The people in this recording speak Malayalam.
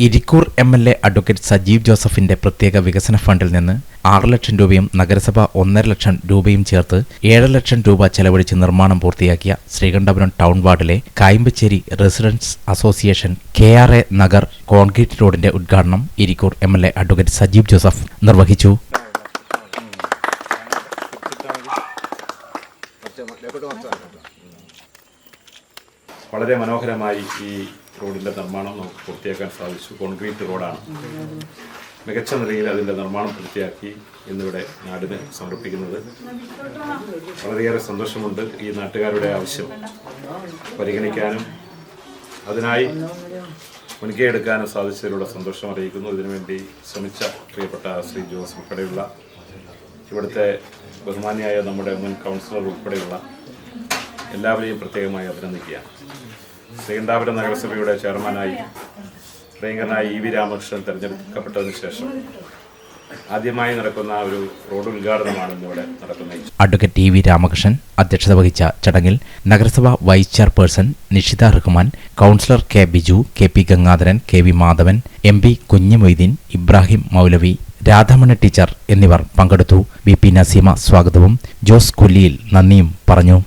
ഇരിക്കൂർ എം.എൽ.എ. അഡ്വക്കേറ്റ് സജീവ് ജോസഫിന്റെ പ്രത്യേക വികസന ഫണ്ടിൽ നിന്ന് 6 ലക്ഷം രൂപയും നഗരസഭ 1.5 ലക്ഷം രൂപയും ചേർത്ത് 7 ലക്ഷം രൂപ ചെലവഴിച്ച് നിർമ്മാണം പൂർത്തിയാക്കിയ ശ്രീകണ്ഠപുരം ടൗൺ വാർഡിലെ Kayambacheri residents association KRA Nagar concrete റോഡിന്റെ ഉദ്ഘാടനം ഇരിക്കൂർ എം.എൽ.എ. അഡ്വക്കേറ്റ് സജീവ് ജോസഫ് നിർവഹിച്ചു. വളരെ മനോഹരമായി ഈ റോഡിൻ്റെ നിർമ്മാണം നമുക്ക് പൂർത്തിയാക്കാൻ സാധിച്ചു. കോൺക്രീറ്റ് റോഡാണ്. മികച്ച നിലയിൽ അതിൻ്റെ നിർമ്മാണം പൂർത്തിയാക്കി ഇന്നിവിടെ നാടിന് സമർപ്പിക്കുന്നത് വളരെയേറെ സന്തോഷമുണ്ട്. ഈ നാട്ടുകാരുടെ ആവശ്യം പരിഗണിക്കാനും അതിനായി മുൻകൈ എടുക്കാനും സാധിച്ചതിലൂടെ സന്തോഷം അറിയിക്കുന്നു. ഇതിനുവേണ്ടി ശ്രമിച്ച പ്രിയപ്പെട്ട ശ്രീ ജോസ് ഉൾപ്പെടെയുള്ള ഇവിടുത്തെ ബഹുമാന്യായ നമ്മുടെ മുൻ കൗൺസിലർ ഉൾപ്പെടെയുള്ള എല്ലാവരെയും പ്രത്യേകമായി അഭിനന്ദിക്കുകയാണ്. ശ്രീകണ്ഠപുരം നഗരസഭയുടെ ചെയർമാനായി പ്രിയങ്കരനായ EV രാമകൃഷ്ണൻ തെരഞ്ഞെടുക്കപ്പെട്ടതിന് ശേഷം ആദ്യമായി നടക്കുന്ന ഒരു റോഡ് ഉദ്ഘാടനമാണ് ഇന്നിവിടെ നടക്കുന്നത്. അഡ്വക്കേറ്റ് EV രാമകൃഷ്ണൻ അധ്യക്ഷത വഹിച്ച ചടങ്ങിൽ നഗരസഭ vice chairperson Nishitha Rahman, councillor K. Biju, KP Gangadharan, KV Madhavan, MP Kunhi Moideen, Ibrahim Moulavi, Radhamani teacher എന്നിവർ പങ്കെടുത്തു. BP നസീമ സ്വാഗതവും ജോസ് കൊല്ലിയിൽ നന്ദിയും പറഞ്ഞു.